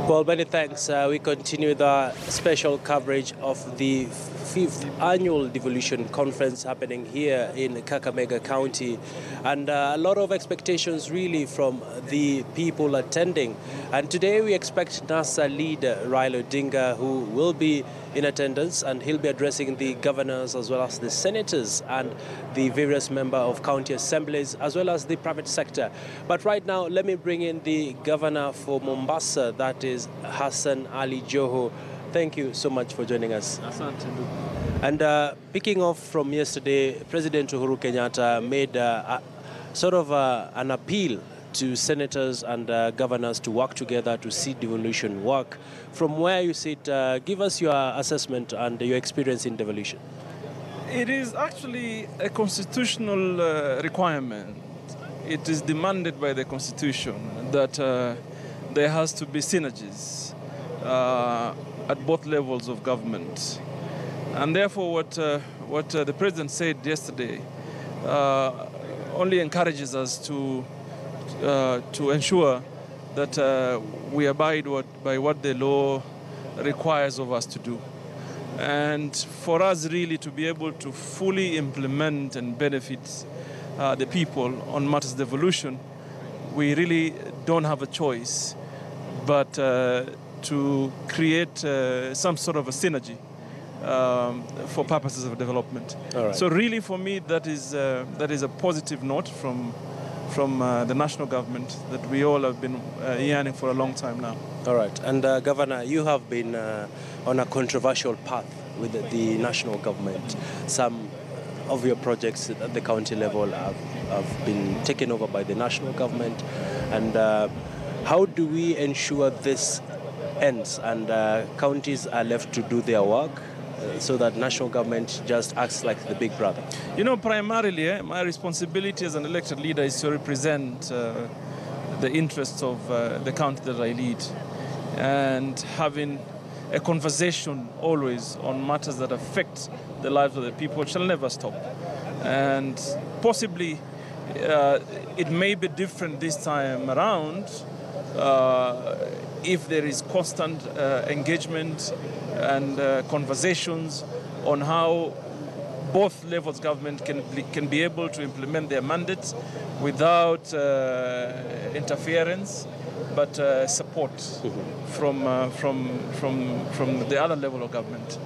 Well, many thanks. We continue the special coverage of the 5th annual devolution conference happening here in Kakamega County, and a lot of expectations really from the people attending. And today we expect NASA leader Raila Odinga, who will be in attendance, and he'll be addressing the governors as well as the senators and the various members of county assemblies as well as the private sector. But right now, let me bring in the governor for Mombasa, that is Hassan Ali Joho. Thank you so much for joining us. And picking off from yesterday, President Uhuru Kenyatta made an appeal to senators and governors to work together to see devolution work. From where you sit, give us your assessment and your experience in devolution. It is actually a constitutional requirement. It is demanded by the Constitution that there has to be synergies at both levels of government. And therefore what the President said yesterday only encourages us to ensure that we abide by what the law requires of us to do. And for us really to be able to fully implement and benefit the people on matters of devolution, we really don't have a choice but to create some sort of a synergy for purposes of development. All right. So really for me that is a positive note from the national government that we all have been yearning for a long time now. All right. And Governor, you have been on a controversial path with the national government. Some of your projects at the county level have been taken over by the national government. And how do we ensure this ends and counties are left to do their work so that national government just acts like the big brother? You know, primarily, my responsibility as an elected leader is to represent the interests of the county that I lead, and having a conversation always on matters that affect the lives of the people shall never stop. And possibly it may be different this time around if there is constant engagement and conversations on how both levels of government can be able to implement their mandates without interference, but support from the other level of government.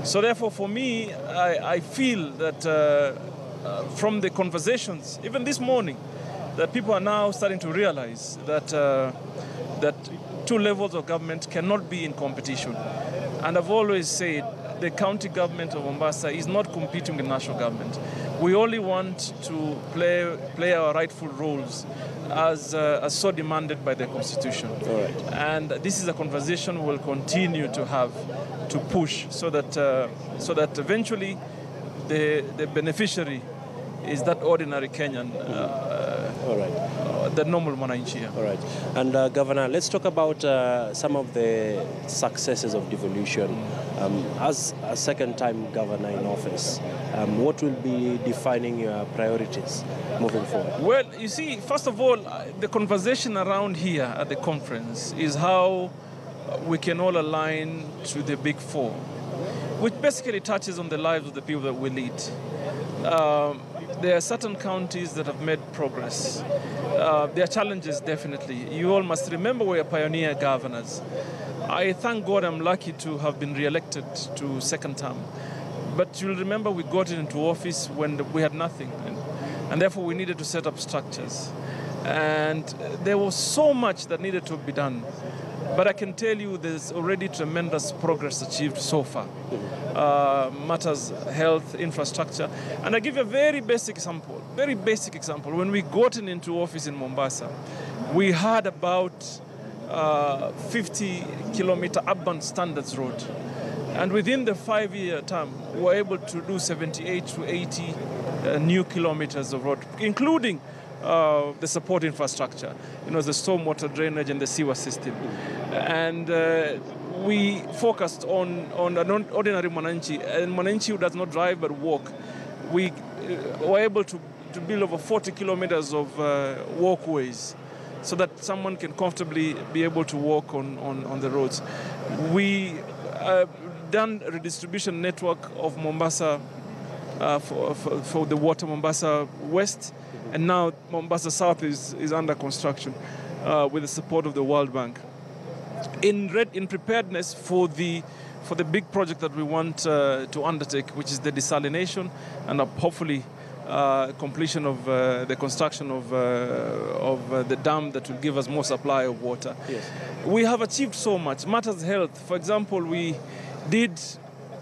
So therefore, for me, I feel that from the conversations, even this morning, that people are now starting to realize that that two levels of government cannot be in competition. And I've always said the county government of Mombasa is not competing with national government. We only want to play our rightful roles as so demanded by the Constitution. All right. And this is a conversation we will continue to have, to push so that eventually the beneficiary is that ordinary Kenyan, All right. the normal mwananchi. All right. And Governor, let's talk about some of the successes of devolution. As a second-time governor in office, what will be defining your priorities moving forward? Well, you see, first of all, the conversation around here at the conference is how we can all align to the Big Four, which basically touches on the lives of the people that we lead. There are certain counties that have made progress. There are challenges, definitely. You all must remember we are pioneer governors. I thank God I'm lucky to have been re-elected to second term. But you'll remember we got into office when we had nothing. And therefore we needed to set up structures. And there was so much that needed to be done. But I can tell you there's already tremendous progress achieved so far. Matters, health, infrastructure. And I give you a very basic example. When we got into office in Mombasa, we had about 50-kilometer urban standards road. And within the 5-year term, we were able to do 78 to 80 new kilometers of road, including the support infrastructure, the stormwater drainage and the sewer system. And we focused on an ordinary mwananchi, and mwananchi who does not drive but walk. We were able to build over 40 kilometers of walkways so that someone can comfortably be able to walk on the roads. We done a redistribution network of Mombasa for the water, Mombasa West, and now Mombasa South is under construction with the support of the World Bank. In preparedness for the big project that we want to undertake, which is the desalination and hopefully completion of the construction of the dam that will give us more supply of water. Yes. We have achieved so much. Matters health, for example, we did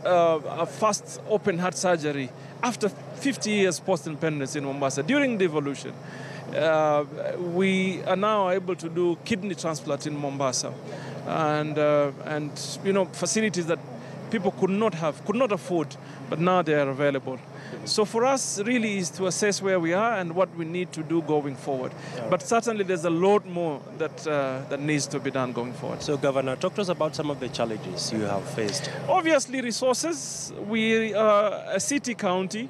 a first open heart surgery after 50 years post-independence in Mombasa during devolution. We are now able to do kidney transplant in Mombasa, and facilities that people could not afford, but now they are available. So for us, really, is to assess where we are and what we need to do going forward. But certainly, there's a lot more that needs to be done going forward. So, Governor, talk to us about some of the challenges you have faced. Obviously, resources. We are a city county.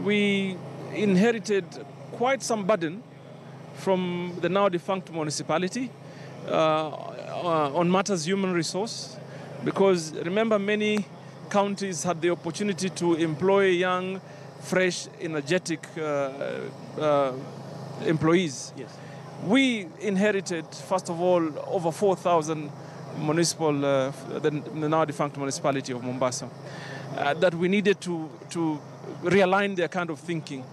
We inherited quite some burden from the now defunct municipality on matters human resource, because remember, many counties had the opportunity to employ young, fresh, energetic employees. Yes. We inherited, first of all, over 4,000 municipal, the now defunct municipality of Mombasa, that we needed to realign their kind of thinking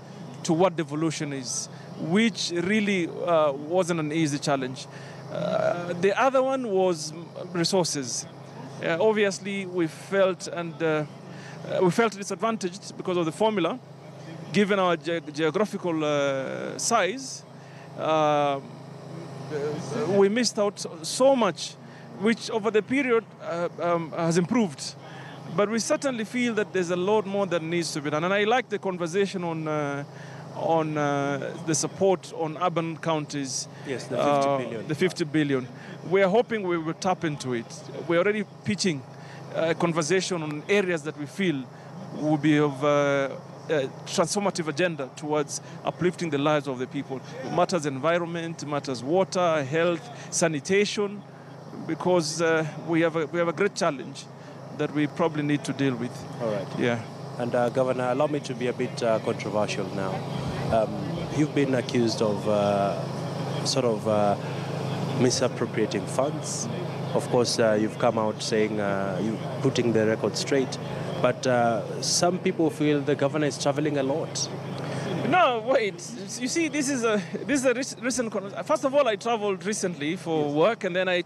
to what devolution is, which really wasn't an easy challenge. The other one was resources. Obviously, we felt disadvantaged because of the formula, given our geographical size. We missed out so much, which over the period has improved. But we certainly feel that there's a lot more that needs to be done. And I like the conversation on the support on urban counties. Yes, the 50 billion. The 50 billion. We are hoping we will tap into it. We're already pitching a conversation on areas that we feel will be of transformative agenda towards uplifting the lives of the people. It matters environment, it matters water, health, sanitation, because we have a great challenge that we probably need to deal with. All right. Yeah. And Governor, allow me to be a bit controversial now. You've been accused of misappropriating funds. Of course, you've come out saying you're putting the record straight. But some people feel the governor is traveling a lot. No, wait. You see, this is a recent. First of all, I traveled recently for work, and then I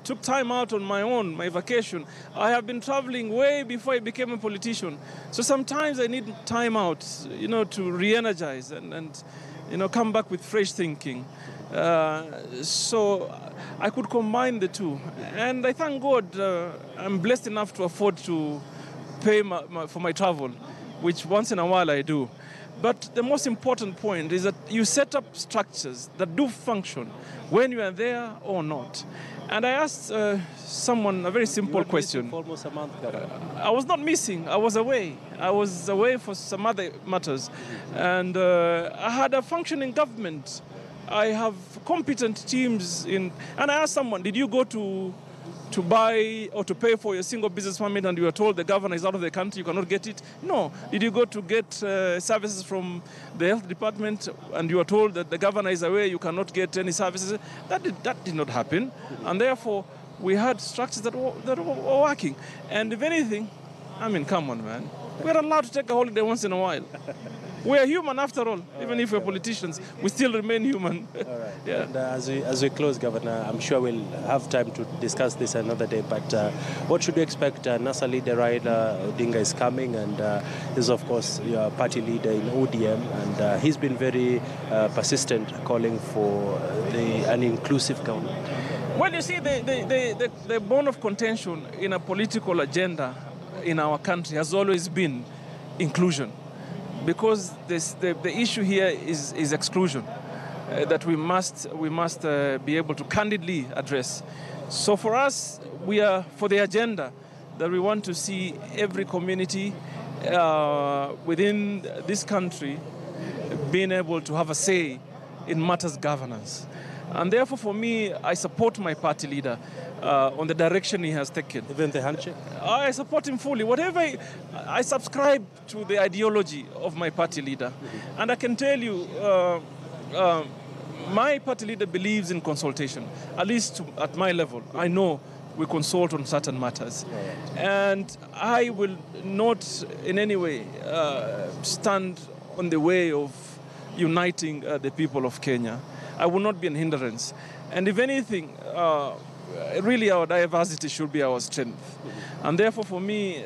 took time out on my own, my vacation. I have been traveling way before I became a politician. So sometimes I need time out, to re-energize and come back with fresh thinking. So I could combine the two. And I thank God I'm blessed enough to afford to pay for my travel, which once in a while I do. But the most important point is that you set up structures that do function when you are there or not. And I asked someone a very simple question. For almost a month, Governor. I was not missing. I was away. I was away for some other matters. And I had a functioning government. I have competent teams in... And I asked someone, did you go to buy or to pay for your single business permit and you were told the governor is out of the country, you cannot get it? No. Did you go to get services from the health department and you were told that the governor is away, you cannot get any services? That did not happen. And therefore, we had structures that were working. And if anything, I mean, come on, man. We're allowed to take a holiday once in a while. We are human after all. Even if we're politicians, we still remain human. All right. Yeah. And as we close, Governor, I'm sure we'll have time to discuss this another day. But what should we expect? NASA leader Raila Odinga is coming, and is of course your party leader in ODM, and he's been very persistent, calling for an inclusive government. Well, you see, the bone of contention in a political agenda in our country has always been inclusion. Because the issue here is exclusion that we must be able to candidly address. So for us, we are for the agenda that we want to see every community within this country being able to have a say in matters governance. And therefore, for me, I support my party leader on the direction he has taken. Even the handshake? I support him fully. Whatever, I subscribe to the ideology of my party leader. Mm-hmm. And I can tell you, my party leader believes in consultation, at least at my level. I know we consult on certain matters. Right. And I will not in any way stand on the way of uniting the people of Kenya. I will not be an hindrance. And if anything, really our diversity should be our strength. Mm-hmm. And therefore, for me,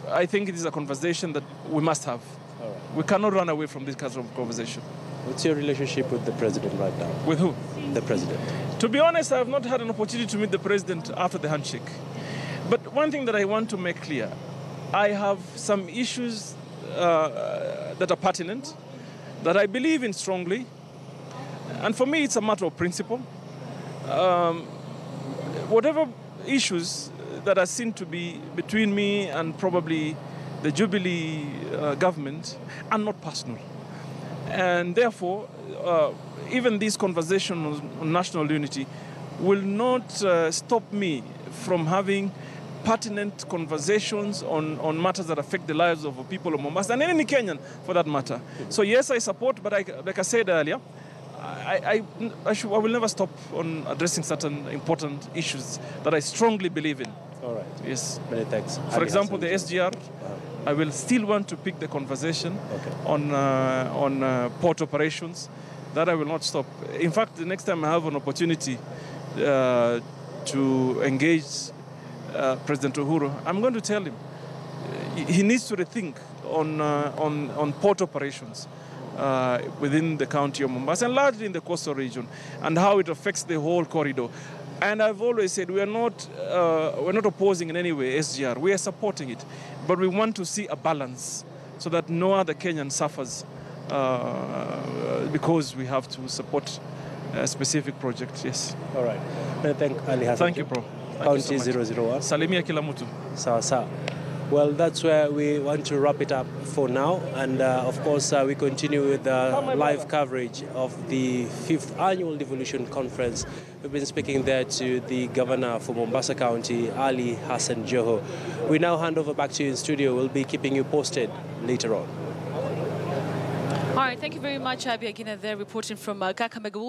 I think it is a conversation that we must have. All right. We cannot run away from this kind of conversation. What's your relationship with the president right now? With who? The president. To be honest, I have not had an opportunity to meet the president after the handshake. But one thing that I want to make clear, I have some issues that are pertinent, that I believe in strongly. And for me, it's a matter of principle. Whatever issues that are seen to be between me and probably the Jubilee government are not personal. And therefore, even this conversation on national unity will not stop me from having pertinent conversations on matters that affect the lives of people of Mombasa and any Kenyan for that matter. So yes, I support, but like I said earlier, I will never stop on addressing certain important issues that I strongly believe in. All right. Yes. Many thanks. For example, the SGR, I will still want to pick the conversation on port operations. That I will not stop. In fact, the next time I have an opportunity to engage President Uhuru, I'm going to tell him he needs to rethink on port operations within the county of Mombasa and largely in the coastal region and how it affects the whole corridor. And I've always said we're not opposing in any way SGR. We are supporting it, but we want to see a balance so that no other Kenyan suffers because we have to support a specific project. Yes. All right. Thank Ali Hassan. Thank you, bro. County 001. Salimia kila mtu. Sawa sawa. Well, that's where we want to wrap it up for now. And of course, we continue with live coverage of the 5th Annual Devolution Conference. We've been speaking there to the Governor for Mombasa County, Ali Hassan Joho. We now hand over back to you in studio. We'll be keeping you posted later on. All right, thank you very much, Abi Agina there, reporting from Kakamega.